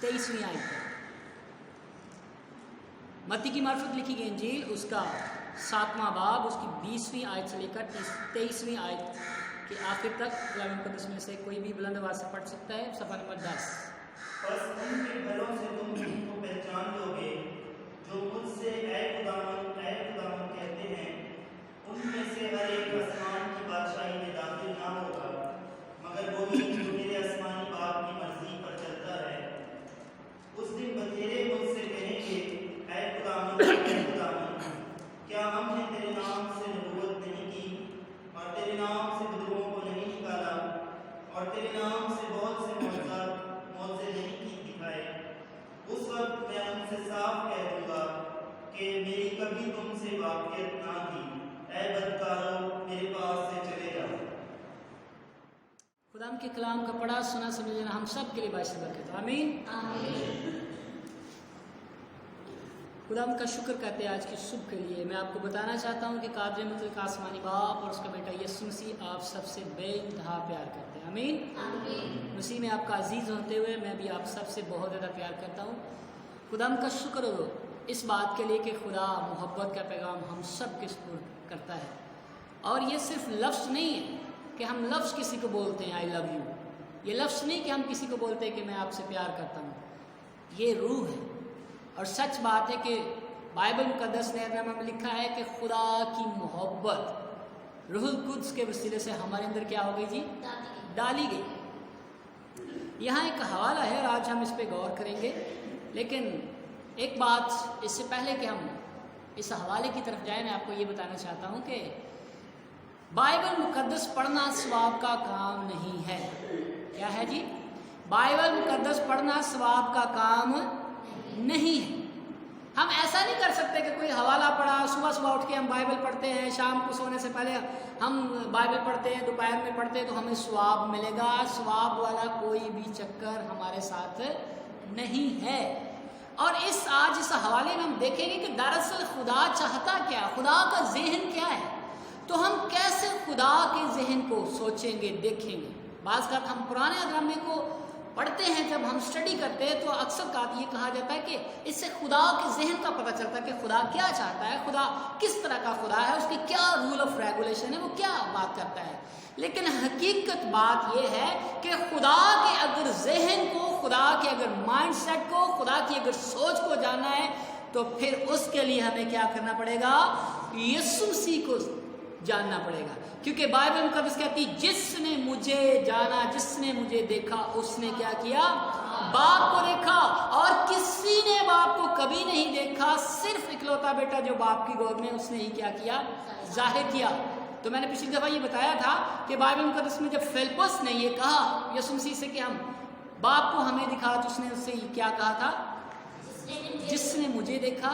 23ਵੀं आयत पर। मत्ती की मार्फत लिखी गई इंजील उसका 7वां बाब उसकी 20वीं आयत से लेकर 23वीं आयत के आखिर तक कलाम मुक़द्दस में से कोई भी बुलंद आवाज़ से पढ़ सकता है। सफ़ा नंबर 10। बस उनके भलों से तुम उनको पहचान लोगे जो मुझसे ऐ खुदावन कहते हैं। उनमें से हर एक आसमान की बादशाही में दाखिल ना होगा, मगर वही जो मेरे आसमानी बाप की मर्जी पर चलता है। उस दिन बतेरे मुझसे कहेंगे, ऐ खुदावन, क्या हमने तेरे नाम से नबूवत नहीं की और तेरे नाम से बदरुओं को नहीं निकाला और तेरे नाम से बहुत से मौज़े नहीं दिखाए। उस वक्त मैं उनसे साफ कह दूंगा कि मेरी कभी तुमसे वाक़ियत ना थी। ऐ बदकारों, मेरे पास से चले जाओ। खुदाम के कलाम का पढ़ा सुना समझना हम सब के लिए बाइस बरकत। आमीन। खुदाम का शुक्र करते हैं आज की सुबह के लिए। मैं आपको बताना चाहता हूँ कि कादिर मुतलक आसमानी बाप और उसका बेटा यीशु मसीह आप सबसे बेइंतहा प्यार करते हैं। आमीन। मसीह में आपका अजीज़ होते हुए मैं भी आप सबसे बहुत ज़्यादा प्यार करता हूँ। खुदाम का शुक्र हो इस बात के लिए कि खुदा मोहब्बत का पैगाम हम सब के सुपुर्द करता है। और ये सिर्फ लफ्ज़ नहीं है कि हम लफ्ज़ किसी को बोलते हैं आई लव यू। ये लफ्ज़ नहीं कि हम किसी को बोलते हैं कि मैं आपसे प्यार करता हूँ। ये रूह है। और सच बात है कि बाइबल मुक़द्दस ने में लिखा है कि खुदा की मोहब्बत रूहुल कुद्स के वसीले से हमारे अंदर क्या हो गई जी? डाली गई। यहाँ एक हवाला है और आज हम इस पे गौर करेंगे। लेकिन एक बात इससे पहले कि हम इस हवाले की तरफ जाए, मैं आपको ये बताना चाहता हूँ कि बाइबल मुक़द्दस पढ़ना सवाब का काम नहीं है। क्या है जी? बाइबल मुक़द्दस पढ़ना सवाब का काम नहीं है। हम ऐसा नहीं कर सकते कि कोई हवाला पढ़ा, सुबह सुबह उठ के हम बाइबल पढ़ते हैं, शाम को सोने से पहले हम बाइबल पढ़ते हैं, दोपहर में पढ़ते हैं तो हमें सवाब मिलेगा। सवाब वाला कोई भी चक्कर हमारे साथ नहीं है। और आज इस हवाले में हम देखेंगे कि दरअसल खुदा चाहता क्या, खुदा का ज़हन क्या है, तो हम कैसे खुदा के ज़हन को सोचेंगे, देखेंगे। बाज़ का हम पुराने अहदनामे को पढ़ते हैं, जब हम स्टडी करते हैं तो अक्सर ये कहा जाता है कि इससे खुदा के ज़हन का पता चलता है कि खुदा क्या चाहता है, खुदा किस तरह का खुदा है, उसकी क्या रूल ऑफ रेगुलेशन है, वो क्या बात करता है। लेकिन हकीकत बात यह है कि खुदा के अगर ज़हन को, खुदा के अगर माइंडसेट को, खुदा की अगर सोच को जानना है तो फिर उसके लिए हमें क्या करना पड़ेगा? यीशु मसीह को जानना पड़ेगा। क्योंकि बाइबल मुक़द्दस कहती जिसने मुझे जाना, जिसने मुझे देखा, उसने क्या किया? बाप को देखा। और किसी ने बाप को कभी नहीं देखा, सिर्फ इकलौता बेटा जो बाप की गोद में, उसने ही क्या किया? जाहिर किया। तो मैंने पिछली दफ़ा ये बताया था कि बाइबल मुक़द्दस में जब फिलिप्पुस ने ये कहा यीशु मसीह से कि हम बाप को हमें दिखा, तो उसने उससे क्या कहा था? जिसने मुझे देखा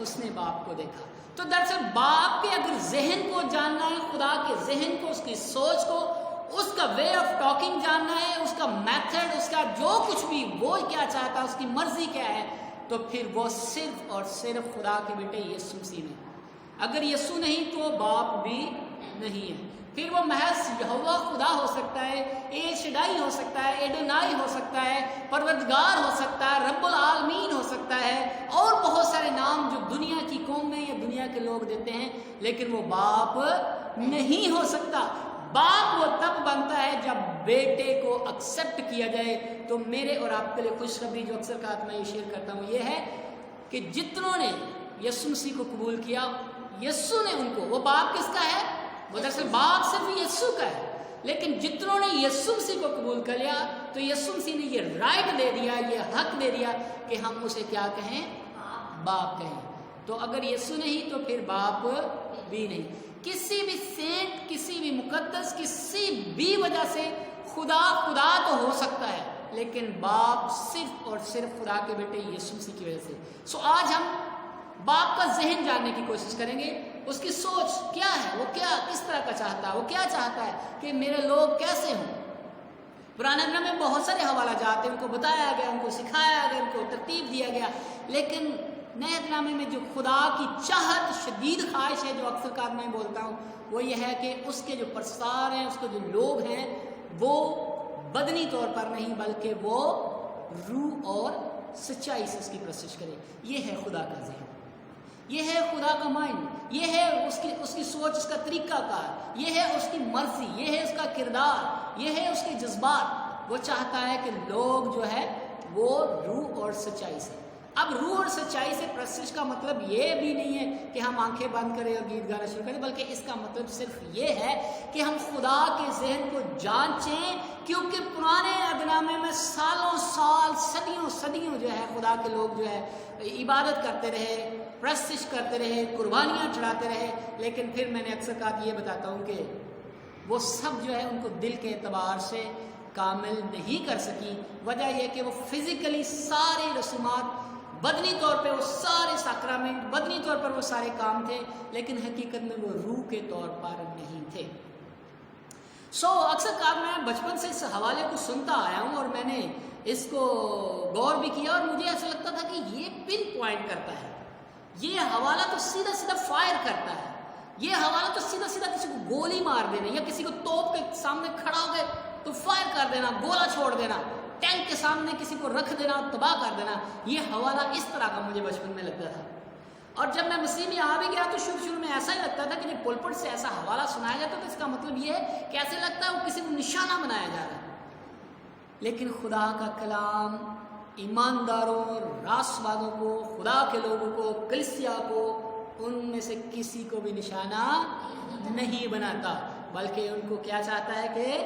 उसने बाप को देखा। तो दरअसल बाप के अगर ज़हन को जानना है, खुदा के ज़हन को, उसकी सोच को, उसका वे ऑफ टॉकिंग जानना है, उसका मेथड, उसका जो कुछ भी वो क्या चाहता है, उसकी मर्जी क्या है, तो फिर वो सिर्फ और सिर्फ खुदा के बेटे यीशु मसीह ने। अगर यीशु नहीं तो बाप भी नहीं है। फिर वो महज यहोवा खुदा हो सकता है, एल शदाई हो सकता है, एडोनाई हो सकता है, परवरदिगार हो सकता है, रब्बुल आलमीन हो सकता है, और बहुत सारे नाम जो दुनिया की कौमें या दुनिया के लोग देते हैं, लेकिन वो बाप नहीं हो सकता। बाप वो तब बनता है जब बेटे को एक्सेप्ट किया जाए। तो मेरे और आपके लिए खुशखबरी जो अक्सर का मैं ये शेयर करता हूँ ये है कि जितनों ने यीशु मसीह को कबूल किया, यीशु ने उनको, वो बाप किसका है? वो दरअसल बाप सिर्फ यीशु का है। लेकिन जितनों ने यीशु मसीह को कबूल कर लिया तो यीशु मसीह ने ये राइट दे दिया, ये हक दे दिया कि हम उसे क्या कहें? बाप कहें। तो अगर यीशु नहीं तो फिर बाप भी नहीं। किसी भी सेंट, किसी भी मुकद्दस, किसी भी वजह से खुदा तो हो सकता है, लेकिन बाप सिर्फ और सिर्फ खुदा के बेटे यीशु मसीह की वजह से। सो आज हम बाप का ज़हन जानने की कोशिश करेंगे, उसकी सोच क्या है, वो क्या किस तरह का चाहता है, वो क्या चाहता है कि मेरे लोग कैसे हों। पुराने अहद में बहुत सारे हवाला जाते हैं, उनको बताया गया, उनको सिखाया गया, उनको तरतीब दिया गया। लेकिन नए अहदनामे में जो खुदा की चाहत, शदीद ख्वाहिश है, जो अक्सर कार मैं बोलता हूँ, वो ये है कि उसके जो परस्तार हैं, उसके जो लोग हैं, वो बदनी तौर पर नहीं बल्कि वो روح اور سچائی سے اس کی پرستش کرے. یہ ہے خدا کا ذہن, یہ ہے خدا کا مائنڈ, یہ ہے اس کی سوچ, اس کا طریقہ کار, یہ ہے اس کی مرضی, یہ ہے اس کا کردار, یہ ہے اس کے جذبات. وہ چاہتا ہے کہ لوگ جو ہے وہ روح اور سچائی سے. اب روح اور سچائی سے پرستش کا مطلب یہ بھی نہیں ہے کہ ہم آنکھیں بند کریں اور گیت گانا شروع کریں, بلکہ اس کا مطلب صرف یہ ہے کہ ہم خدا کے ذہن کو جانچیں, کیونکہ پرانے عہد نامے میں سالوں سال صدیوں جو ہے خدا کے لوگ جو ہے عبادت کرتے رہے, پرستش کرتے رہے, قربانیاں چڑھاتے رہے, لیکن پھر میں نے اکثر کہا کہ یہ بتاتا ہوں کہ وہ سب جو ہے ان کو دل کے اعتبار سے کامل نہیں کر سکی. وجہ یہ کہ وہ فزیکلی سارے رسومات, بدنی طور پہ وہ سارے ساکرامنٹ, بدنی طور پر وہ سارے کام تھے, لیکن حقیقت میں وہ روح کے طور پر نہیں تھے. اکثر کار میں بچپن سے اس حوالے کو سنتا آیا ہوں اور میں نے اس کو غور بھی کیا, اور مجھے ایسا لگتا تھا کہ یہ پن پوائنٹ کرتا ہے, یہ حوالہ تو سیدھا سیدھا فائر کرتا ہے, یہ حوالہ تو سیدھا سیدھا کسی کو گولی مار دینا, یا کسی کو توپ کے سامنے کھڑا ہو گئے تو فائر کر دینا, گولہ چھوڑ دینا, ٹینک کے سامنے کسی کو رکھ دینا, تباہ کر دینا. یہ حوالہ اس طرح کا مجھے بچپن میں لگتا تھا. اور جب میں مسیح میں آ بھی گیا تو شروع میں ایسا ہی لگتا تھا کہ جب پلپٹ سے ایسا حوالہ سنایا جاتا تو اس کا مطلب یہ ہے کہ ایسے لگتا ہے وہ کسی کو نشانہ بنایا جا رہا ہے. لیکن خدا کا کلام ایمانداروں, راست بازوں کو, خدا کے لوگوں کو, کلیسیا کو, ان میں سے کسی کو بھی نشانہ نہیں بناتا, بلکہ ان کو کیا چاہتا ہے کہ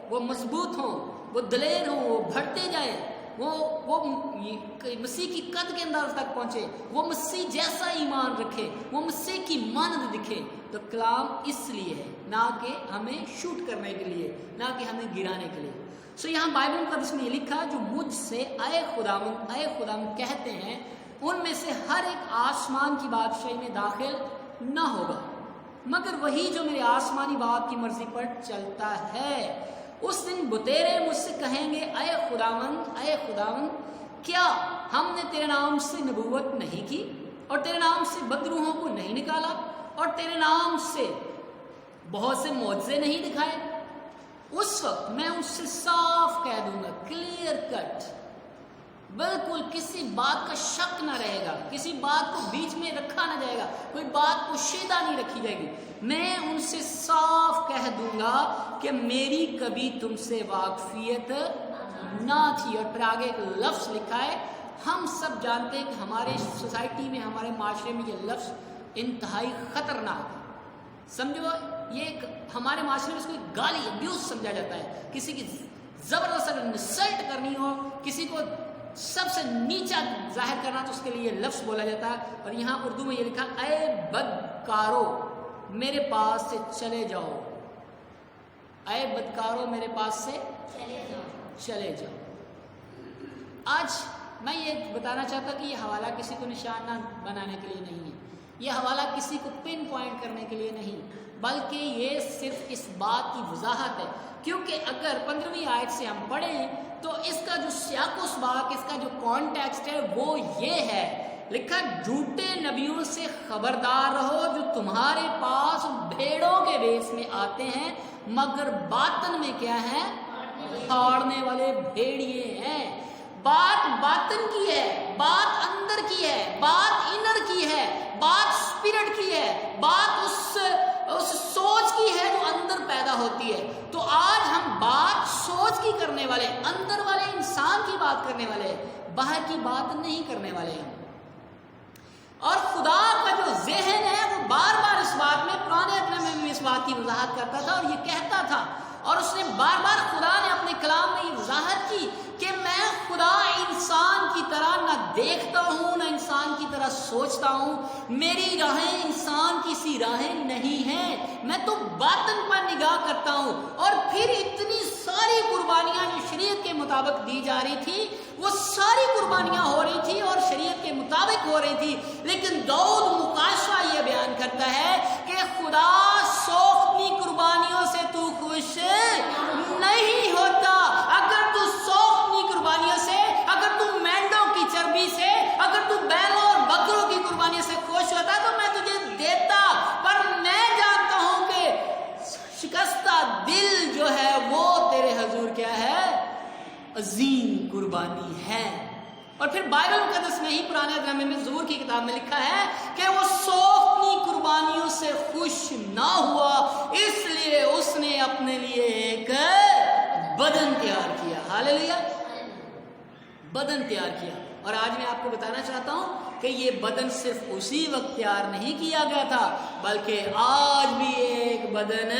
وہ مضبوط ہوں, وہ دلیر ہوں, وہ بڑھتے جائیں, وہ مسیح کی قد کے انداز تک پہنچے, وہ مسیح جیسا ایمان رکھے, وہ مسیح کی مانند دکھے. تو کلام اس لیے ہے, نہ کہ ہمیں شوٹ کرنے کے لیے, نہ کہ ہمیں گرانے کے لیے. یہاں بائبل مقدس میں یہ لکھا, جو مجھ سے اے خداوند کہتے ہیں, ان میں سے ہر ایک آسمان کی بادشاہی میں داخل نہ ہوگا, مگر وہی جو میرے آسمانی باپ کی مرضی پر چلتا ہے. اس دن بتیرے مجھ سے کہیں گے, اے خداوند, کیا ہم نے تیرے نام سے نبوت نہیں کی, اور تیرے نام سے بدروحوں کو نہیں نکالا, اور تیرے نام سے بہت سے معجزے نہیں دکھائے؟ اس وقت میں ان سے صاف کہہ دوں گا, کلیئر کٹ, بالکل کسی بات کا شک نہ رہے گا, کسی بات کو بیچ میں رکھا نہ جائے گا, کوئی بات پوشیدہ نہیں رکھی جائے گی. میں ان سے صاف کہہ دوں گا کہ میری کبھی تم سے واقفیت نہ تھی. اور پھر آگے ایک لفظ لکھا ہے, ہم سب جانتے ہیں کہ ہمارے سوسائٹی میں, ہمارے معاشرے میں یہ لفظ انتہائی خطرناک ہے. سمجھو, یہ ہمارے معاشرے میں اس کو ایک گالی, ابیوز سمجھا جاتا ہے. کسی کی زبردست انسلٹ کرنی ہو, کسی کو سب سے نیچا ظاہر کرنا, تو اس کے لیے یہ لفظ بولا جاتا ہے. اور یہاں اردو میں یہ لکھا, اے بدکارو میرے پاس سے چلے جاؤ, اے بدکارو میرے پاس سے چلے جاؤ. آج میں یہ بتانا چاہتا کہ یہ حوالہ کسی کو نشانہ بنانے کے لیے نہیں ہے, یہ حوالہ کسی کو پن پوائنٹ کرنے کے لیے نہیں, بلکہ یہ صرف اس بات کی وضاحت ہے. کیونکہ اگر 15ویں آیت سے ہم پڑھیں تو اس کا جو سیاق و سباق, اس کا جو کانٹیکسٹ ہے وہ یہ ہے, لکھا جھوٹے نبیوں سے خبردار رہو جو تمہارے پاس بھیڑوں کے بیس میں آتے ہیں مگر باطن میں کیا ہے, پھاڑنے والے بھیڑیے ہیں. بات باطن کی ہے, بات اندر کی ہے, بات انر کی ہے, بات اسپرٹ کی ہے, بات اس سوچ کی ہے جو اندر پیدا ہوتی ہے. تو آج ہم بات سوچ کی کرنے والے, اندر والے انسان کی بات کرنے والے, باہر کی بات نہیں کرنے والے ہیں. اور خدا کا جو ذہن ہے وہ بار بار اس بات میں, پرانے عہد میں بھی اس بات کی وضاحت کرتا تھا اور یہ کہتا تھا, اور اس نے بار بار خدا نے اپنے کلام میں یہ وضاحت کی کہ میں خدا انسان کی طرح نہ دیکھتا ہوں, نہ انسان کی طرح سوچتا ہوں, میری راہیں انسان کی سی راہیں نہیں ہیں, میں تو باطن پر نگاہ کرتا ہوں. اور پھر اتنی ساری قربانیاں جو شریعت کے مطابق دی جا رہی تھی, وہ ساری قربانیاں ہو رہی تھی اور شریعت کے مطابق ہو رہی تھی, لیکن داؤد مکاشفہ یہ بیان کرتا ہے کہ خدا سوختنی قربانیوں سے تو خوش نہیں ہوتا. اگر تو سوختنی قربانیوں سے, اگر تو مینڈوں کی چربی سے, اگر تو بیلوں اور بکروں کی قربانیوں سے خوش ہوتا تو میں تجھے دیتا, پر میں جانتا ہوں کہ شکستہ دل جو ہے وہ تیرے حضور کیا ہے, عظیم कुर्बानी है। और फिर बाइबल मुकद्दस में ही पुराने नामे में ज़बूर की किताब में लिखा है कि वो 100 अपनी कुर्बानियों से खुश ना हुआ, इसलिए उसने अपने लिए एक बदन तैयार किया। हालेलुया, बदन तैयार किया। और आज मैं आपको बताना चाहता हूं कि ये बदन सिर्फ उसी वक्त तैयार नहीं किया गया था, बल्कि आज भी एक बदन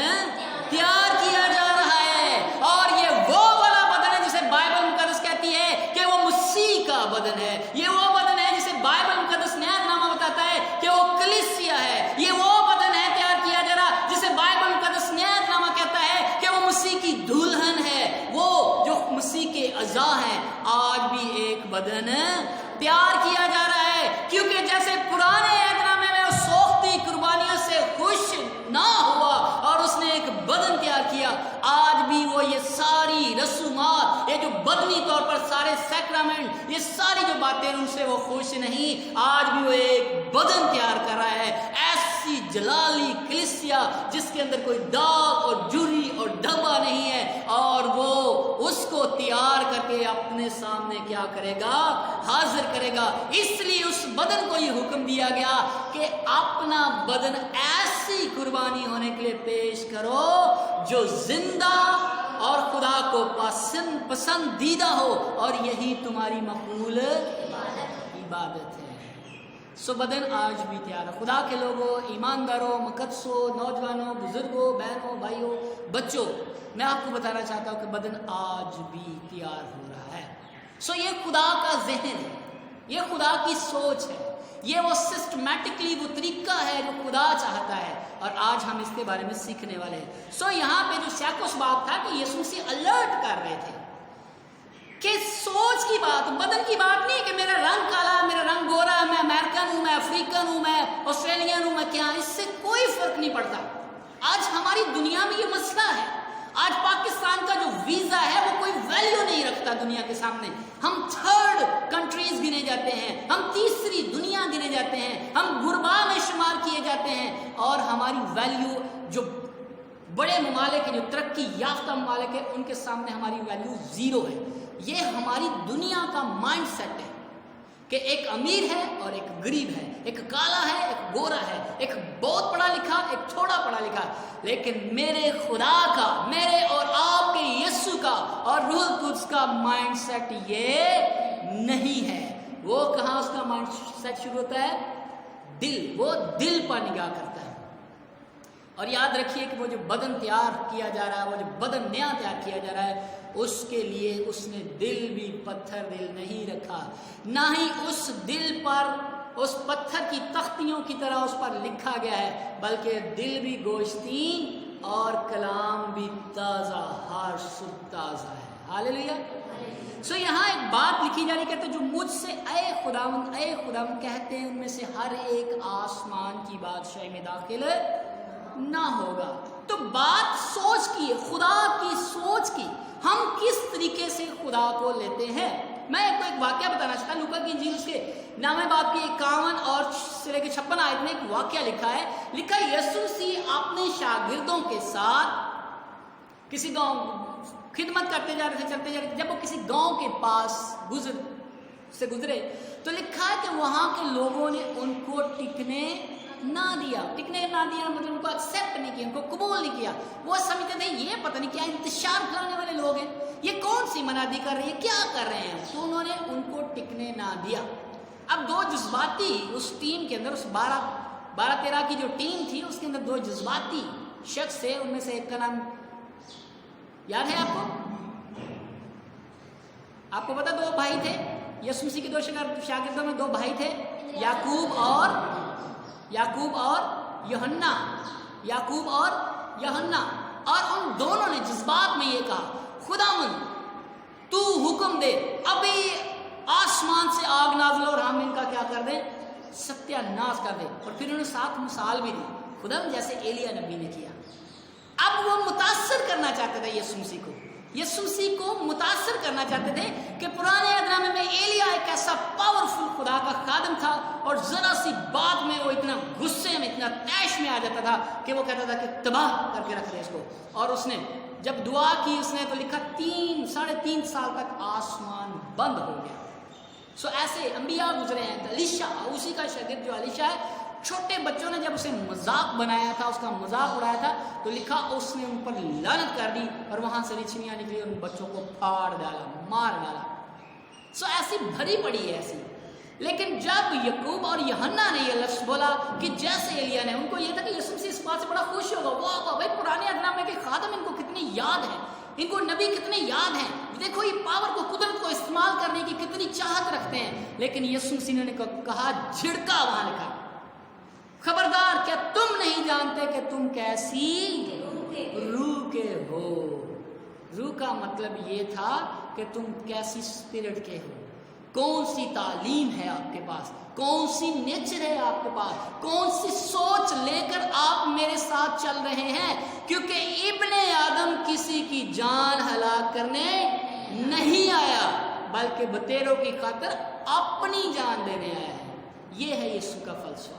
तैयार किया जा रहा है। और ये वो वाला बदन है जिसे बाइबल मुकद्दस कहती है कि वो मसीह का बदन है। ये वो बदन है जिसे बाइबल मुकद्दस न्यायनामा बताता है कि वो कलीसिया है। ये वो बदन है तैयार किया जा रहा जिसे बाइबल मुकद्दस न्यायनामा कहता है कि वो मसीह की दुल्हन है, वो जो मसीह के अज़ा हैं। आज भी एक बदन तैयार किया जा रहा है, क्योंकि जैसे पुराने ऐतनामे में वो सोख्ती कुर्बानियों से खुश ना हुआ और उसने एक बदन तैयार किया, आज भी वो ये सारी रसूमात, ये जो बदनी तौर पर सारे सैक्रामेंट, ये सारी जो बातें उनसे वो खुश नहीं। आज भी वो एक बदन तैयार कर रहा है, ऐसी जलाली कलीसिया जिसके अंदर कोई दाग और जुरी और धब्बा नहीं है, और वो उसको तैयार करके अपने सामने क्या करेगा, हाजिर करेगा। इसलिए उस बदन को ये हुक्म दिया गया कि अपना बदन ऐसी कुर्बानी होने के लिए पेश करो जो जिंदा और खुदा को पसंदीदा हो, और यही तुम्हारी मकबूल इबादत है। सो बदन आज भी तैयार है। खुदा के लोगों, ईमानदारों, मुकद्दसों, नौजवानों, बुजुर्गों, बहनों, भाइयों, बच्चों, मैं आपको बताना चाहता हूँ कि बदन आज भी तैयार हो रहा है। सो ये खुदा का ज़हन है, ये खुदा की सोच है, ये वो सिस्टमैटिकली वो तरीका है जो खुदा चाहता है, और आज हम इसके बारे में सीखने वाले हैं। सो यहाँ पे जो सैकोस बात था कि यीशु मसीह अलर्ट कर रहे थे कि सोच की बात, बदन की बात नहीं कि मेरा रंग काला, मेरा रंग गोरा, मैं अमेरिकन हूँ, मैं अफ्रीकन हूँ, मैं ऑस्ट्रेलियन हूँ, मैं क्या, इससे कोई फर्क नहीं पड़ता। आज हमारी दुनिया में ये मसला है। आज पाकिस्तान का जो वीज़ा है वो कोई वैल्यू नहीं रखता दुनिया के सामने। हम थर्ड कंट्रीज गिने जाते हैं, हम तीसरी दुनिया गिने जाते हैं, हम गुरबा में शुमार किए जाते हैं, और हमारी वैल्यू जो बड़े ममालिक है, जो तरक्की याफ्ता ममालिक है, उनके सामने हमारी वैल्यू ज़ीरो है। ये हमारी दुनिया का माइंड सेट है कि एक अमीर है और एक गरीब है, एक काला है, एक गोरा है, एक बहुत पढ़ा लिखा, एक थोड़ा पढ़ा लिखा। लेकिन मेरे खुदा का, मेरे और आपके यीशु का और रूह कुद्स का माइंड सेट ये नहीं है। वो कहाँ उसका माइंड सेट शुरू होता है? दिल। वो दिल पर निगाह करता है। और याद रखिए कि वो जो बदन तैयार किया जा रहा है, वो जो बदन नया तैयार किया जा रहा है, उसके लिए उसने दिल भी पत्थर दिल नहीं रखा, ना ही उस दिल पर उस पत्थर की तख्तियों की तरह उस पर लिखा गया है, बल्कि दिल भी गोश्ती और कलाम भी ताज़ा, हर सुबह ताज़ा है। हालेलुया। सो यहाँ एक बात लिखी जा रही, कहते जो मुझसे ऐ खुदावंद कहते हैं, उनमें से हर एक आसमान की बादशाही में दाखिल ना होगा। तो बात सोच की है, खुदा की सोच की। हम किस तरीके से खुदा को लेते हैं। मैं आपको एक वाक्य बताना चाहता हूँ। लूका की इंजील उसके 9वें बाब की 51 और से लेकर 56 आयत में एक वाक्य लिखा है। यीशु मसीह अपने शागिर्दों के साथ किसी गांव खिदमत करते जा रहे थे, चलते जा रहे थे। जब वो किसी गांव के पास गुजरे तो लिखा है कि वहां के लोगों ने उनको टिकने ना दिया मतलब उनको एक्सेप्ट नहीं किया, उनको कबूल नहीं किया। वो समझते थे ये पता नहीं क्या इंतशार फैलाने वाले लोग हैं, ये कौन सी मनादी कर रहे हैं, क्या कर रहे हैं। तो उन्होंने उनको टिकने ना दिया। अब दो जज्बाती उस टीम के अंदर, उस 12-13 की जो टीम थी, उसके अंदर दो जज्बाती शख्स थे। उनमें से एक का नाम याद है आपको पता, दो भाई थे। यीशु मसीह के दो शागिर्दों में दो भाई थे, याकूब और यूहन्ना। और उन दोनों ने जज्बात में ये कहा, खुदावंद तू हुक्म दे, अभी आसमान से आग नाज़िल और हम इनका क्या कर दें, सत्यानाश कर दें। और फिर उन्होंने 7 मिसाल भी दी, खुदावंद जैसे एलिया नबी ने किया। अब वो मुतासर करना चाहते थे यीशु मसीह को मुतासर करना चाहते थे कि पुराने अहद में एलिया एक ऐसा पावरफुल खुदा का खादम था, और जरा सी बात में वो इतना गुस्से में, इतना तैश में आ जाता था कि वो कहता था कि तबाह करके रख दे इसको। और उसने जब दुआ की उसने तो लिखा 3-3.5 साल तक आसमान बंद हो गया। सो ऐसे अंबिया गुजरे हैं। अलीशा, उसी का शागिर्द जो अलीशा है, छोटे बच्चों ने जब उसे मजाक बनाया था, उसका मजाक उड़ाया था, तो लिखा उसने उन पर लानत कर दी और वहां से रिछनियां निकली और उन बच्चों को फाड़ डाला, मार डाला। सो ऐसी भरी पड़ी है ऐसी। लेकिन जब यकूब और यूहन्ना ने ये लफ्ज़ बोला कि जैसे एलिया ने, उनको ये था कि यीशु मसीह इस बात से बड़ा खुश होगा, वाह वाह भाई पुराने अहदनामे के खादम इनको कितनी याद है, इनको नबी कितने याद हैं, देखो ये पावर को, कुदरत को इस्तेमाल करने की कितनी चाहत रखते हैं। लेकिन यीशु मसीह ने कहा, झिड़का वहां लिखा, खबरदार, क्या तुम नहीं जानते कि तुम कैसी रूह के हो। रूह का मतलब ये था कि तुम कैसी स्पिरिट के हो, कौन सी तालीम है आपके पास, कौन सी नेचर है आपके पास, कौन सी सोच लेकर आप मेरे साथ चल रहे हैं। क्योंकि इब्ने आदम किसी की जान हलाक करने नहीं आया, बल्कि बतेरों की खातिर अपनी जान देने आया है। ये है यीशु का फलसफा,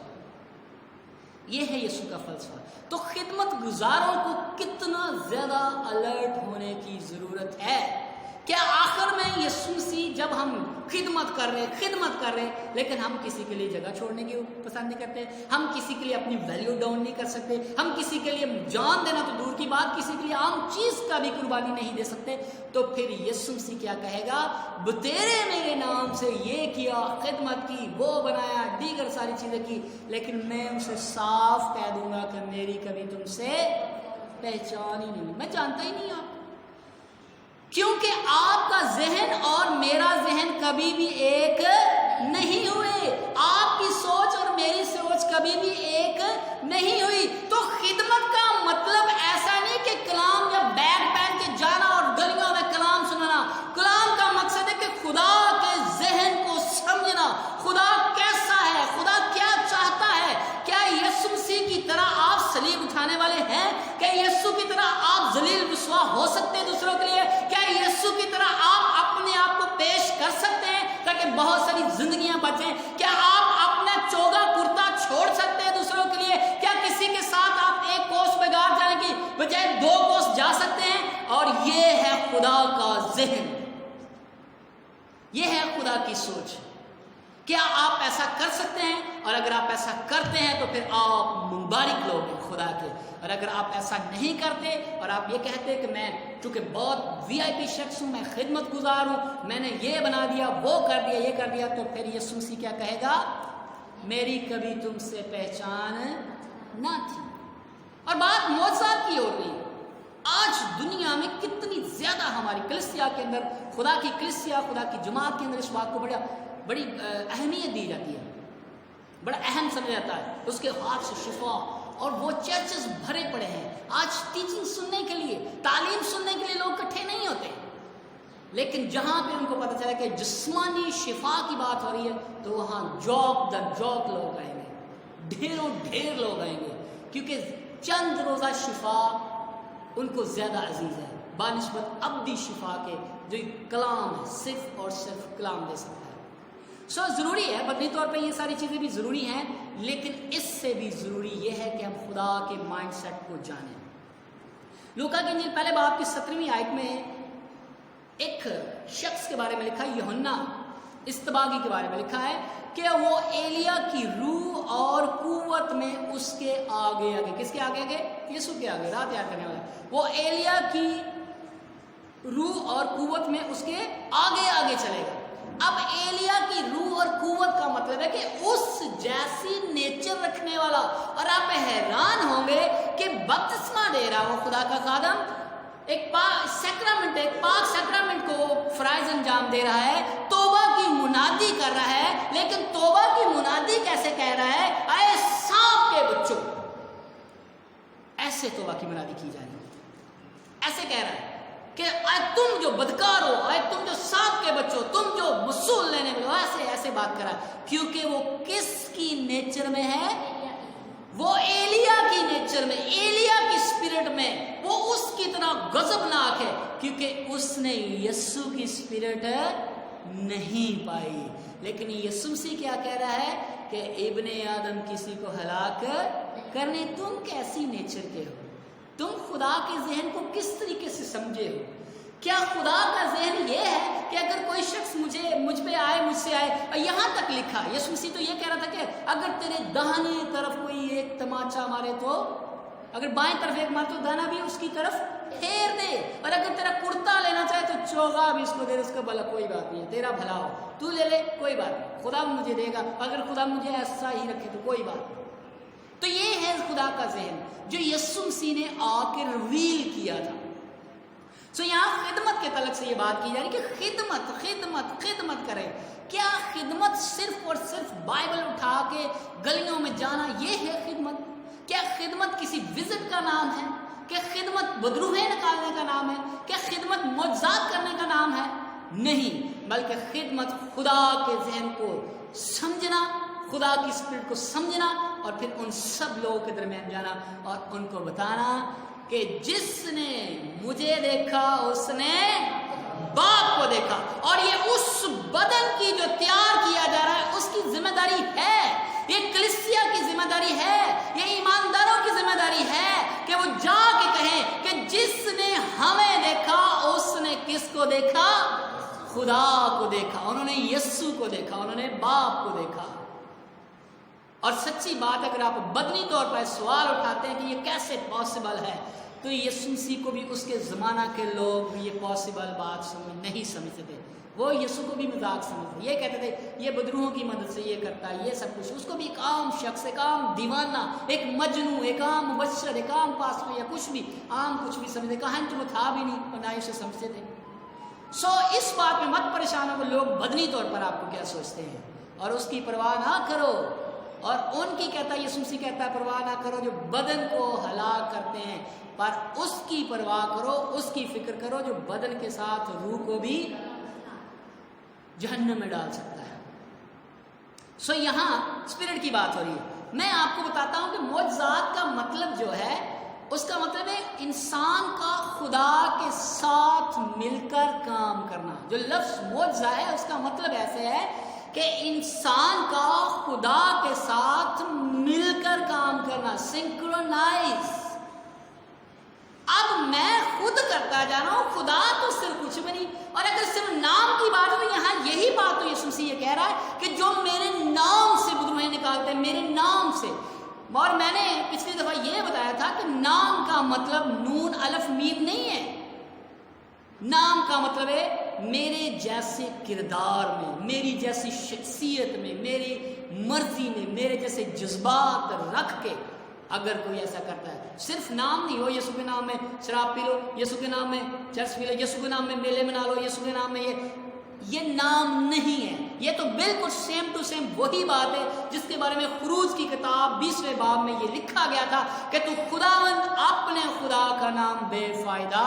ये है यीशु का फलसफा। तो खिदमत गुजारों को कितना ज्यादा अलर्ट होने की जरूरत है। क्या आखिर में यीशु मसीह, जब हम खिदमत कर रहे हैं, लेकिन हम किसी के लिए जगह छोड़ने की पसंद नहीं करते, हम किसी के लिए अपनी वैल्यू डाउन नहीं कर सकते, हम किसी के लिए जान देना तो दूर की बात, किसी के लिए आम चीज का भी कुर्बानी नहीं दे सकते, तो फिर यीशु मसीह क्या कहेगा, बतेरे मेरे नाम से ये किया, खिदमत की, वो बनाया, दीगर सारी चीजें की, लेकिन मैं उसे साफ कह दूंगा कि मेरी कभी तुमसे पहचान ही नहीं, मैं जानता ही नहीं आपको। क्योंकि आपका जहन और मेरा जहन कभी भी एक नहीं हुए, आपकी सोच और मेरी सोच कभी भी एक नहीं हुई। तो खिदमत का मतलब ऐसा नहीं कि कलाम या बैग पहन के जाना और गलियों में कलाम सुनाना। कलाम का मकसद है कि खुदा के जहन को समझना, खुदा कैसा है, खुदा क्या चाहता है। क्या यीशु मसीह की तरह आप सलीब उठाने वाले हैं? क्या यीशु की तरह आप जलील रुसवा हो सकते हैं दूसरों के लिए? क्या यीशु की तरह आप अपने आप को पेश कर सकते हैं ताकि बहुत सारी जिंदगियां बचें? क्या आप अपना चोगा कुर्ता छोड़ सकते हैं दूसरों के लिए? क्या किसी के साथ आप एक कोस बेगार जाने की बजाय 2 कोस जा सकते हैं? और ये है खुदा का जहन, ये है खुदा की सोच। क्या आप ऐसा कर सकते हैं? और अगर आप ऐसा करते हैं तो फिर आप मुबारक लोग हैं खुदा के। और अगर आप ऐसा नहीं करते और आप ये कहते हैं कि मैं चूंकि बहुत VIP शख्स हूं, मैं खिदमत गुजार हूं, मैंने ये बना दिया, वो कर दिया, ये कर दिया, तो फिर यीशु मसीह क्या कहेगा, मेरी कभी तुमसे पहचान ना थी। और बात मौजूद की हो रही। आज दुनिया में कितनी ज्यादा हमारी कलीसिया के अंदर, खुदा की कलीसिया, खुदा की जमात के अंदर इस बात को बड़ी अहमियत दी जाती है, बड़ा अहम समझा जाता है। उसके हाथ से शिफा, और वो चर्चेस भरे पड़े हैं। आज टीचिंग सुनने के लिए, तालीम सुनने के लिए लोग इकट्ठे नहीं होते, लेकिन जहां पे उनको पता चला कि जिस्मानी शिफा की बात हो रही है, तो वहां जौक दर जौक लोग आएंगे, ढेरों ढेर लोग आएंगे, क्योंकि चंद रोजा शिफा उनको ज्यादा अजीज है बानिस्बत अब्दी शिफा के, जो कलाम है, सिर्फ और सिर्फ कलाम दे सकता है। सो ज़रूरी है, बदनी तौर पे ये सारी चीज़ें भी ज़रूरी हैं, लेकिन इससे भी ज़रूरी ये है कि हम खुदा के माइंडसेट को जानें। लूका की इंजील पहले बाब की 17वीं आयत में एक शख्स के बारे में लिखा है, यूहन्ना इस्तबागी के बारे में लिखा है कि वो एलिया की रूह और कुव्वत में उसके आगे आगे, किसके आगे आगे? यीशु के आगे, रात याद करने वाला। वो एलिया की रूह और कुव्वत में उसके आगे आगे चलेगा। अब एलिया की रूह और कुव्वत का मतलब है कि उस जैसी नेचर रखने वाला। और आप हैरान होंगे कि बपतिस्मा दे रहा वो खुदा का खादम, एक पाक सैक्रामेंट को फराइज अंजाम दे रहा है, तौबा की मुनादी कर रहा है, लेकिन तौबा की मुनादी कैसे कह रहा है? आए सांप के बच्चों, ऐसे तौबा की मुनादी की जाएगी। ऐसे कह रहा है कि तुम जो बदकार हो, तुम जो सांप के बच्चो, तुम जो वसूल लेने में हो, ऐसे बात करा। क्योंकि वो किसकी नेचर में है? वो एलिया की नेचर में, एलिया की स्पिरिट में। वो उसकी तरह गजबनाक है, क्योंकि उसने यीशु की स्पिरिट नहीं पाई। लेकिन यीशु मसीह क्या कह रहा है कि इब्ने आदम किसी को हलाक करने, तुम कैसी नेचर के हो, तुम खुदा के जहन को किस तरीके से समझे हो? क्या खुदा का जहन ये है कि अगर कोई शख्स मुझ पे आए, मुझसे आए, और यहाँ तक लिखा, यीशु मसीह तो ये कह रहा था कि अगर तेरे दाहिने तरफ कोई एक तमाचा मारे तो, अगर बाएं तरफ एक मारे तो दाना भी उसकी तरफ फेर दे, और अगर तेरा कुर्ता लेना चाहे तो चोगा भी उसको दे, उसका भला कोई बात नहीं है, तेरा भला हो, तू ले ले कोई बात नहीं, खुदा मुझे देगा, अगर खुदा मुझे ऐसा ही रखे तो कोई बात नहीं। तो ये है खुदा का जहन जो यीशु मसीह ने आके रिवील किया था। सो यहाँ खिदमत के तलक से ये बात की जा रही कि खिदमत खिदमत खिदमत करें। क्या खिदमत सिर्फ और सिर्फ बाइबल उठा के गलियों में जाना ये है खिदमत? क्या खिदमत किसी विजिट का नाम है? क्या खिदमत बदरूहें निकालने का नाम है? क्या खिदमत मौजज़ात करने का नाम है? नहीं, बल्कि खिदमत खुदा के जहन को समझना, खुदा की स्पिरिट को समझना, और फिर उन सब लोगों के दरमियान जाना और उनको बताना कि जिसने मुझे देखा उसने बाप को देखा। और ये उस बदन की जो तैयार किया जा रहा है उसकी जिम्मेदारी है, ये कलीसिया की जिम्मेदारी है, ये ईमानदारों की जिम्मेदारी है कि वो जाके कहें कि जिसने हमें देखा उसने किसको देखा? खुदा को देखा, उन्होंने यीशु को देखा, उन्होंने बाप को देखा। और सच्ची बात, अगर आप बदनी तौर पर सवाल उठाते हैं कि ये कैसे पॉसिबल है, तो यीशु मसीह को भी उसके ज़माना के लोग भी ये पॉसिबल बात नहीं समझते थे। वो यीशु को भी मजाक समझते, ये कहते थे ये बदरूहों की मदद से ये करता है, ये सब कुछ। उसको भी एक आम शख्स, एक आम दीवाना, एक मजनू, एक आम मुबश्शिर, एक आम पास्टर या कुछ भी आम कुछ भी समझते, कहां तो वो था भी नहीं और ना ही उसे समझते थे। सो इस बात में मत परेशान हो, लोग बदनी तौर पर आपको क्या सोचते हैं, और उसकी परवाह ना करो। और उनकी कहता है, यीशु मसीह कहता है परवाह ना करो जो बदन को हलाक करते हैं, पर उसकी परवाह करो, उसकी फिक्र करो जो बदन के साथ रूह को भी जहन्नम में डाल सकता है। सो यहाँ स्पिरिट की बात हो रही है। मैं आपको बताता हूं कि मौजज़ात का मतलब जो है, उसका मतलब है इंसान का खुदा के साथ मिलकर काम करना। जो लफ्ज़ मौजज़ा है उसका मतलब ऐसे है कि इंसान का खुदा के साथ मिलकर काम करना, सिंक्रोनाइज। अब मैं खुद करता जा रहा हूं, खुदा तो सिर्फ कुछ भी नहीं। और अगर सिर्फ नाम की बात हो, यहाँ यही बात तो यीशु मसीह ये कह रहा है कि जो मेरे नाम से बदरूहें निकालते हैं, मेरे नाम से। और मैंने पिछली दफा ये बताया था कि नाम का मतलब नून अलफ मीम नहीं है। नाम का मतलब है मेरे जैसे किरदार में, मेरी जैसी शख्सियत में, मेरी मर्जी में, मेरे जैसे जज्बात रख के अगर कोई ऐसा करता है। सिर्फ नाम नहीं हो, यीशु के नाम में शराब पी लो, यीशु के नाम में चर्च पी लो, यीशु के नाम में मेले मना लो, यीशु के नाम में ये नाम नहीं है। ये तो बिल्कुल सेम टू सेम वही बात है जिसके बारे में खुरूज की किताब 20वें बाब में ये लिखा गया था कि तू खुदावंद अपने खुदा का नाम बेफायदा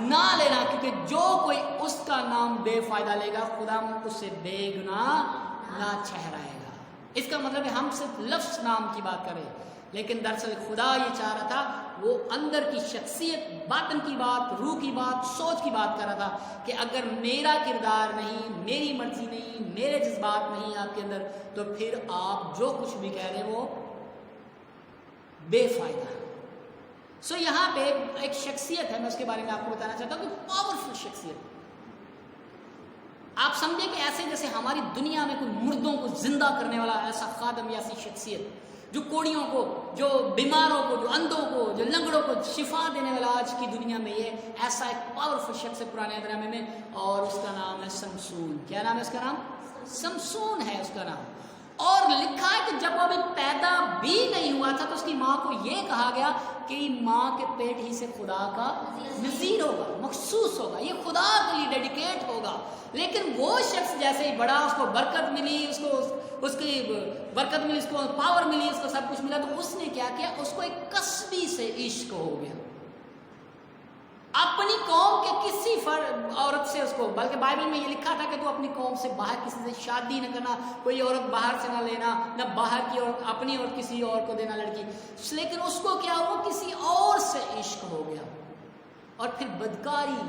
ना लेना, क्योंकि जो कोई उसका नाम बेफायदा लेगा खुदावंद उससे बेगुना ना ठहराएगा। इसका मतलब है हम सिर्फ लफ्ज़ नाम की बात करें, लेकिन दरअसल खुदा ये चाह रहा था, वो अंदर की शख्सियत, बातन की बात, रूह की बात, सोच की बात कर रहा था कि अगर मेरा किरदार नहीं, मेरी मर्जी नहीं, मेरे जज्बात नहीं आपके अंदर, तो फिर आप जो कुछ भी कह रहे हैं वो बेफायदा है। सो यहाँ पे एक शख्सियत है, मैं उसके बारे में आपको बताना चाहता हूँ कि पावरफुल शख्सियत। आप समझे कि ऐसे जैसे हमारी दुनिया में कोई मुर्दों को जिंदा करने वाला ऐसा खादम या ऐसी शख्सियत, जो कोड़ियों को, जो बीमारों को, जो अंधों को, जो लंगड़ों को शिफा देने वाला आज की दुनिया में ये ऐसा एक पावरफुल शख्स है पुराने ड्रामे में, और उसका नाम है समसून। क्या नाम है उसका? नाम समसून है उसका नाम। और लिखा है कि जब वो अभी पैदा भी नहीं हुआ था तो उसकी माँ को ये कहा गया कि माँ के पेट ही से खुदा का नज़ीर होगा, मखसूस होगा, ये खुदा के लिए डेडिकेट होगा। लेकिन वो शख्स जैसे ही बड़ा, उसको बरकत मिली, उसकी बरकत मिली, उसको पावर मिली, उसको सब कुछ मिला, तो उसने क्या किया, उसको एक कसबी से इश्क हो गया अपनी कौम के किसी औरत से उसको। बल्कि बाइबल में ये लिखा था कि तू अपनी कौम से बाहर किसी से शादी न करना, कोई औरत बाहर से ना लेना, न बाहर की औरत अपनी और किसी और को देना लड़की। लेकिन उसको क्या हुआ, किसी और से इश्क हो गया, और फिर बदकारी,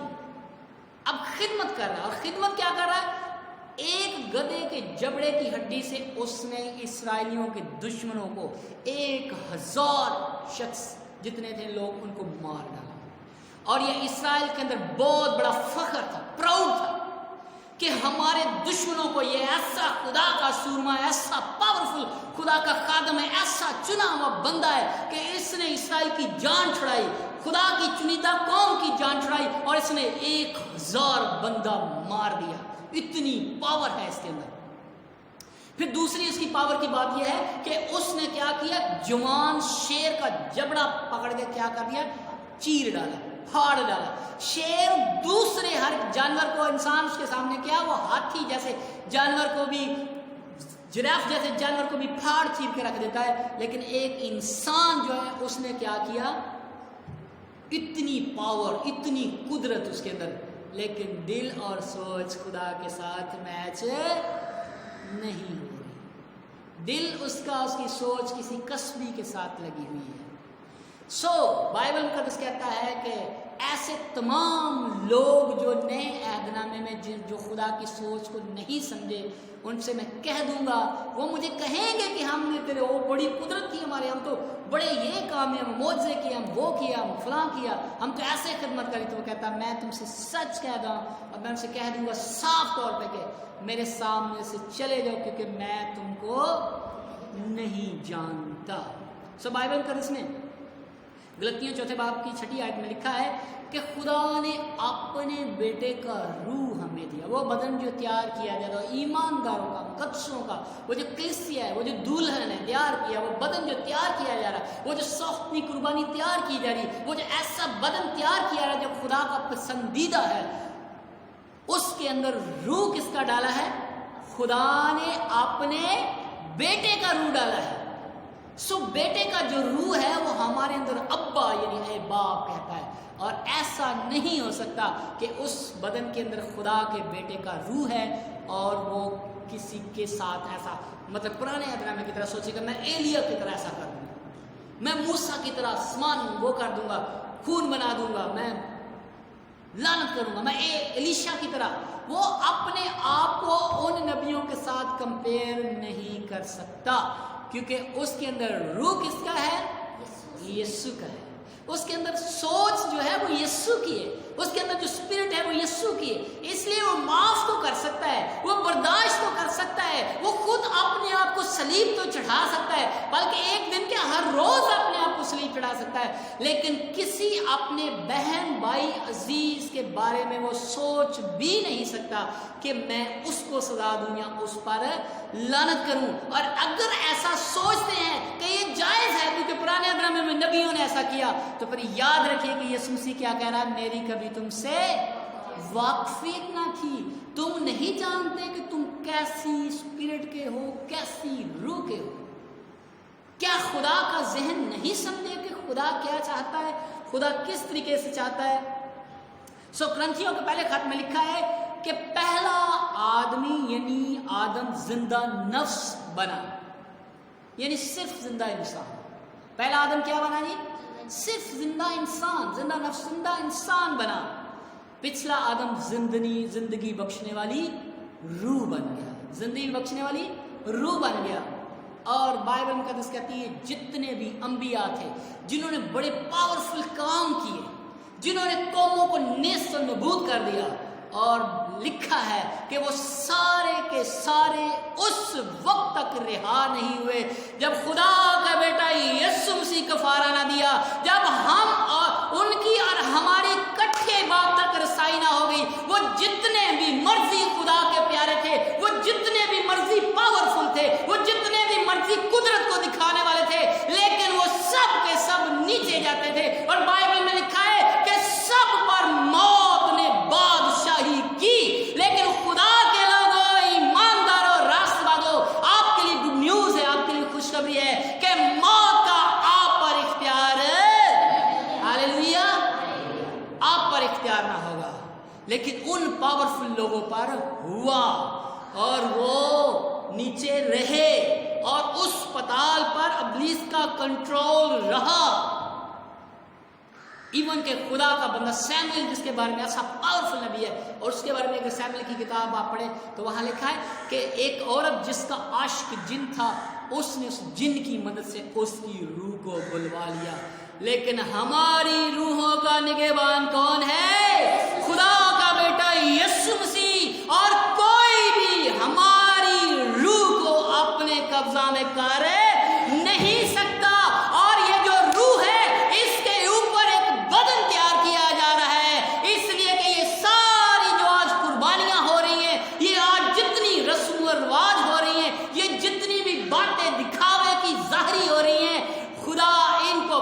अब खिदमत कर रहा है। और खिदमत क्या कर रहा है, एक गधे के जबड़े की हड्डी से उसने इस्राएलियों के दुश्मनों को 1000 शख्स जितने थे लोग उनको मार डाला। और ये इसराइल के अंदर बहुत बड़ा फख्र था, प्राउड था कि हमारे दुश्मनों को ये ऐसा खुदा का सूरमा, ऐसा पावरफुल खुदा का खादम है, ऐसा चुना हुआ बंदा है कि इसने इसराइल की जान छुड़ाई, खुदा की चुनिंदा कौम की जान छुड़ाई और इसने 1000 बंदा मार दिया। इतनी पावर है इसके अंदर। फिर दूसरी उसकी पावर की बात यह है कि उसने क्या किया, जवान शेर का जबड़ा पकड़ के क्या कर दिया, चीर डाला, फाड़ डाला। शेर दूसरे हर जानवर को, इंसान उसके सामने क्या, वो हाथी जैसे जानवर को भी, जिराफ जैसे जानवर को भी फाड़ चीर के रख देता है, लेकिन एक इंसान जो है उसने क्या किया, इतनी पावर, इतनी कुदरत उसके अंदर, लेकिन दिल और सोच खुदा के साथ मैच नहीं हो रही। दिल उसका, उसकी सोच किसी कसबी के साथ लगी हुई है। बाइबल मुकद्दस कहता है कि ऐसे तमाम लोग जो नए अहदनामे में जो खुदा की सोच को नहीं समझे, उनसे मैं कह दूंगा, वो मुझे कहेंगे कि हमने तेरे, वो बड़ी कुदरत थी हमारे, हम तो बड़े ये काम है, हम मोजे किए, हम वो किया, हम फलां किया, हम तो ऐसे खिदमत करी। तो वो कहता मैं तुमसे सच कह दूँ और मैं उनसे कह दूंगा साफ तौर पे कि मेरे सामने से चले जाओ, क्योंकि मैं तुमको नहीं जानता। बाइबल का इसमें गलतियों 4 बाब की 6 आयत में लिखा है कि खुदा ने अपने बेटे का रूह हमें दिया। वो बदन जो तैयार किया जा रहा है ईमानदारों का, मुकद्दसों का, वो जो कलीसिया है, वो जो दुल्हन है तैयार किया, वो बदन जो तैयार किया जा रहा है, वो जो सौख्ती कुर्बानी तैयार की जा रही है, वो जो ऐसा बदन तैयार किया जा रहा है जो खुदा का पसंदीदा है, उसके अंदर रूह किसका डाला है, खुदा ने अपने बेटे का रूह डाला है। बेटे का जो रूह है वो हमारे अंदर अब्बा यानी ए बाप कहता है, और ऐसा नहीं हो सकता कि उस बदन के अंदर खुदा के बेटे का रूह है और वो किसी के साथ ऐसा, मतलब पुराने अहदनामे की तरह सोचेगा मैं एलिया की तरह ऐसा कर दूंगा, मैं मूसा की तरह आसमान वो कर दूंगा, खून बना दूंगा, मैं लानत करूंगा, मैं एलीशा की तरह। वो अपने आप को उन नबियों के साथ कंपेयर नहीं कर सकता, क्योंकि उसके अंदर रूह किसका है, यीशु का है। उसके अंदर सोच जो है वो यीशु की है, उसके अंदर जो स्पिरिट है वो यीशु की है। इसलिए वो माफ तो कर सकता है, वो बर्दाश्त तो कर सकता है, वो खुद अपने आप को सलीब तो चढ़ा सकता है, बल्कि एक दिन के हर रोज अपने आप को सलीब चढ़ा सकता है, लेकिन किसी अपने बहन भाई अजीज के बारे में वो सोच भी नहीं सकता कि मैं उसको सजा दूं या उस पर लानत करूं। और अगर ऐसा सोचते हैं कि ये जायज है क्योंकि पुराने अहदनामे में नबियों ने ऐसा किया, तो फिर याद रखिए कि यीशु मसीह क्या कह रहा है, मेरी कभी तुमसे वाकफियत ना थी, तुम नहीं जानते कि तुम कैसी स्पिरिट के हो, कैसी रूह के हो। क्या खुदा का जहन नहीं समझे कि खुदा क्या चाहता है, खुदा किस तरीके से चाहता है। कुरिन्थियों के पहले खत में लिखा है कि पहला आदमी यानी आदम जिंदा नफ्स बना, यानी सिर्फ जिंदा इंसान। पहला आदम क्या बना जी, सिर्फ जिंदा इंसान, जिंदा नफ्स, जिंदा इंसान बना। पिछला आदम जिंदगी बख्शने वाली रूह बन गया, जिंदगी बख्शने वाली रूह बन गया। और बाइबल मुकद्दस कहती है जितने भी अंबिया थे जिन्होंने बड़े पावरफुल काम किए, जिन्होंने कौमों को नेस्त और नबूद कर दिया, और लिखा है कि वो सारे के सारे उस वक्त तक रिहा नहीं हुए जब खुदा का बेटा यीशु मसीह कफारा ना दिया, जब हम और उनकी और हमारी कट्ठे बात तक रसाई ना हो गई। वो जितने भी मर्जी खुदा के प्यारे थे, वो जितने भी मर्जी पावरफुल थे, वो जितने भी मर्जी कुदरत को दिखाने वाले थे, लेकिन वो सब के सब नीचे जाते थे। और बाइबल में लिखा है कि सब पर मौत ने बादशाही की, लेकिन खुदा के लोगों, ईमानदारों, रास्तबाजों, आपके लिए गुड न्यूज है, आपके लिए खुशखबरी है कि मौत का आप पर इख्तियार, हालेलुया, आप पर इख्तियार ना होगा, लेकिन उन पावरफुल लोगों पर हुआ और वो नीचे रहे और उस पताल पर इब्लीस का कंट्रोल रहा। इवन के खुदा का बंदा सैमुएल, जिसके बारे में ऐसा पावरफुल नबी है, और उसके बारे में अगर सैमुएल की किताब आप पढ़े तो वहां लिखा है कि एक औरत जिसका आशिक जिन था, उसने उस जिन की मदद से उसकी रूह को बुलवा लिया लेकिन हमारी रूहों का निगहबान कौन है? खुदा का बेटा यीशु मसीह। और कोई भी हमारी रूह को अपने कब्जा में कर नहीं सकता। और ये जो रूह है इसके ऊपर एक बदन तैयार किया जा रहा है, इसलिए कि ये सारी जो आज कुर्बानियां हो रही हैं, ये आज जितनी रस्म और रिवाज हो रही हैं, ये जितनी भी बातें दिखावे की जाहिरी हो रही हैं, खुदा इनको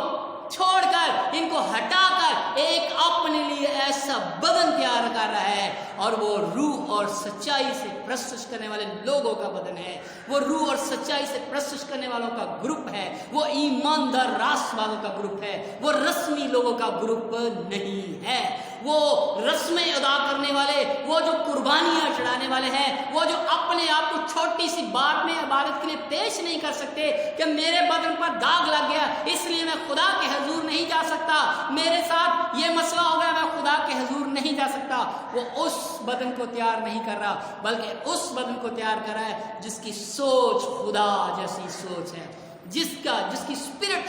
छोड़कर, इनको हटाकर एक अपने लिए ऐसा बदन तैयार कर रहा है। और वो रूह और सच्चाई से प्रस्तुत करने वाले लोगों का बदन है, वो रूह और सच्चाई से प्रस्तुत करने वालों का ग्रुप है, वो ईमानदार राष्ट्र वालों का ग्रुप है, वो रस्मी लोगों का ग्रुप नहीं है। वो रस्में अदा करने वाले, वो जो कुर्बानियां चढ़ाने वाले हैं, वो जो अपने आप को छोटी सी बात में इबादत के लिए पेश नहीं कर सकते कि मेरे बदन पर दाग लग गया इसलिए मैं खुदा के हुजूर नहीं जा सकता, मेरे साथ ये मसला हो गया मैं खुदा के हुजूर नहीं जा सकता। वो उस बदन को तैयार नहीं कर रहा, बल्कि उस बदन को तैयार कर रहा है जिसकी सोच खुदा जैसी सोच है, जिसकी स्पिरिट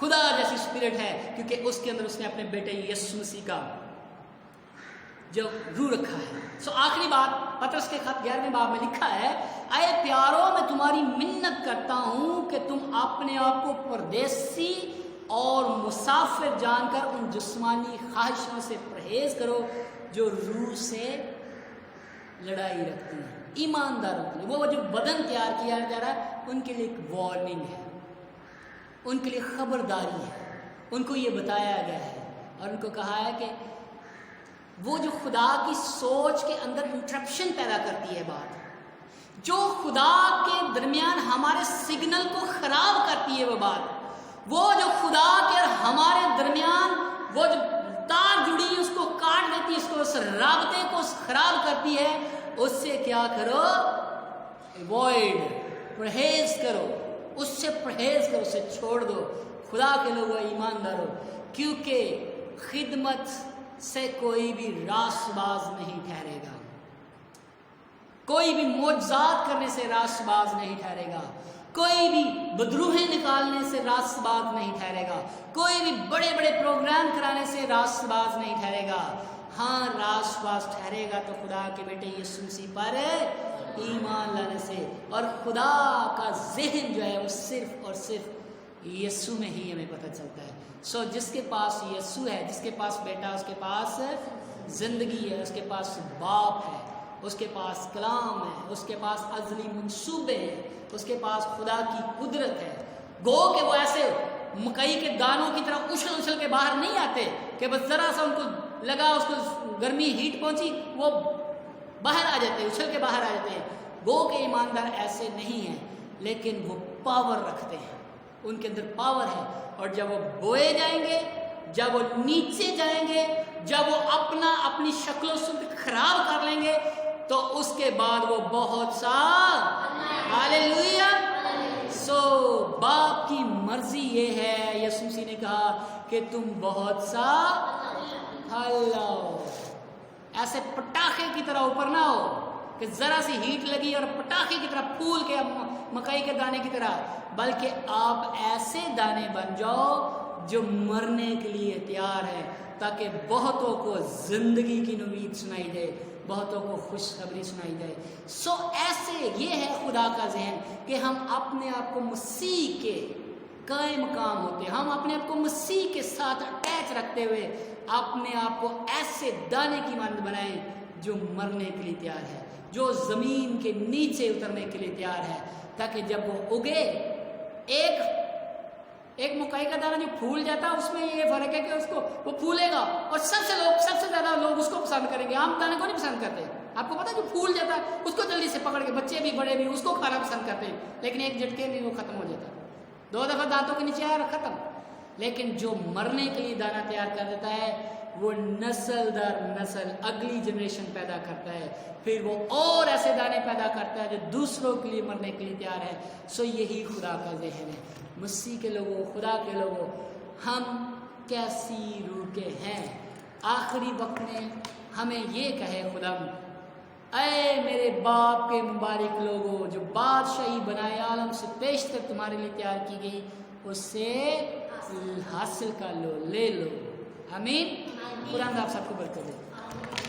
खुदा जैसी स्पिरिट है, क्योंकि उसके अंदर उसने अपने बेटे यीशु मसीह का जो रूह रखा है। सो आखिरी बात पतरस के खत 11वें बाब में लिखा है, अये प्यारो मैं तुम्हारी मिन्नत करता हूं कि तुम अपने आप को परदेसी और मुसाफिर जानकर उन जिस्मानी ख्वाहिशों से परहेज करो जो रूह से लड़ाई रखती हैं। ईमानदारों के लिए वो जो बदन तैयार किया जा रहा है उनके लिए एक वार्निंग है, उनके लिए खबरदारी है। उनको ये बताया गया है और उनको कहा है कि वो जो खुदा की सोच के अंदर इंटरप्शन पैदा करती है बात, जो खुदा के दरमियान हमारे सिग्नल को खराब करती है वो बात, वो जो खुदा के और हमारे दरमियान वो जो तार जुड़ी है उसको काट देती है, उसको उस राबते को खराब करती है, उससे क्या करो? अवॉइड, परहेज करो, उससे परहेज करो, उससे छोड़ दो। खुदा के लोगों ईमानदारों, क्योंकि खिदमत से कोई भी रास्तबाज नहीं ठहरेगा, कोई भी मोजज़ात करने से रास्तबाज नहीं ठहरेगा, कोई भी बदरूहें निकालने से रास्तबाज नहीं ठहरेगा, कोई भी बड़े बड़े प्रोग्राम कराने से रास्तबाज नहीं ठहरेगा। हाँ, रास्तबाज ठहरेगा तो खुदा के बेटे यीशु मसीह पर ईमान लाने से, और खुदा का ज़हन जो है वो सिर्फ और सिर्फ यीशु में ही हमें पता चलता है। सो जिसके पास यीशु है, जिसके पास बेटा, उसके पास ज़िंदगी है, उसके पास बाप है, उसके पास कलाम है, उसके पास अज़ली मंसूबे हैं, उसके पास खुदा की कुदरत है। गो के वो ऐसे मकई के दानों की तरह उछल उछल के बाहर नहीं आते कि बस ज़रा सा उनको लगा, उसको गर्मी हीट पहुंची, वो बाहर आ जाते हैं, उछल के बाहर आ जाते हैं। गो के ईमानदार ऐसे नहीं हैं, लेकिन वो पावर रखते हैं, उनके अंदर पावर है। और जब वो बोए जाएंगे, जब वो नीचे जाएंगे, जब वो अपनी शक्लों से खराब कर लेंगे, तो उसके बाद वो बहुत सा हालेलुया। सो बाप की मर्जी ये है, यीशु मसीह ने कहा कि तुम बहुत सा हल्लाओ, ऐसे पटाखे की तरह ऊपर ना हो कि जरा सी हीट लगी और पटाखे की तरह फूल के मकई के दाने की तरह, बल्कि आप ऐसे दाने बन जाओ जो मरने के लिए तैयार है, ताकि बहुतों को जिंदगी की उम्मीद सुनाई दे, बहुतों को खुशखबरी सुनाई दे। सो ऐसे ये है खुदा का ज़हन कि हम अपने आप को मसीह के कायम मकाम होते हैं, हम अपने आप को मसीह के साथ अटैच रखते हुए अपने आप को ऐसे दाने की मानद बनाएं जो मरने के लिए तैयार है, जो ज़मीन के नीचे उतरने के लिए तैयार है, ताकि जब वो उगे, एक मकई का दाना जो फूल जाता है उसमें ये फर्क है कि उसको वो फूलेगा और सबसे ज़्यादा लोग उसको पसंद करेंगे, आम दाने को नहीं पसंद करते। आपको पता है जो फूल जाता है उसको जल्दी से पकड़ के बच्चे भी बड़े भी उसको खाना पसंद करते हैं, लेकिन एक झटके में वो खत्म हो जाता है, 2 दफ़ा दांतों के नीचे आया खत्म। लेकिन जो मरने के लिए दाना तैयार कर देता है वो नस्ल दर नस्ल अगली जनरेशन पैदा करता है, फिर वो और ऐसे दाने पैदा करता है जो दूसरों के लिए मरने के लिए तैयार है। सो यही खुदा का ज़हन है। मसीह के लोगों, खुदा के लोगों, हम कैसी रूह के हैं। आखिरी वक्त में हमें ये कहे खुदा, ऐ मेरे बाप के मुबारक लोगों जो बादशाही बनाए आलम से पेशतर तुम्हारे लिए तैयार की गई, उससे हासिल कर लो, ले लो। आमीन। खुदा आप सबको बरकत दे।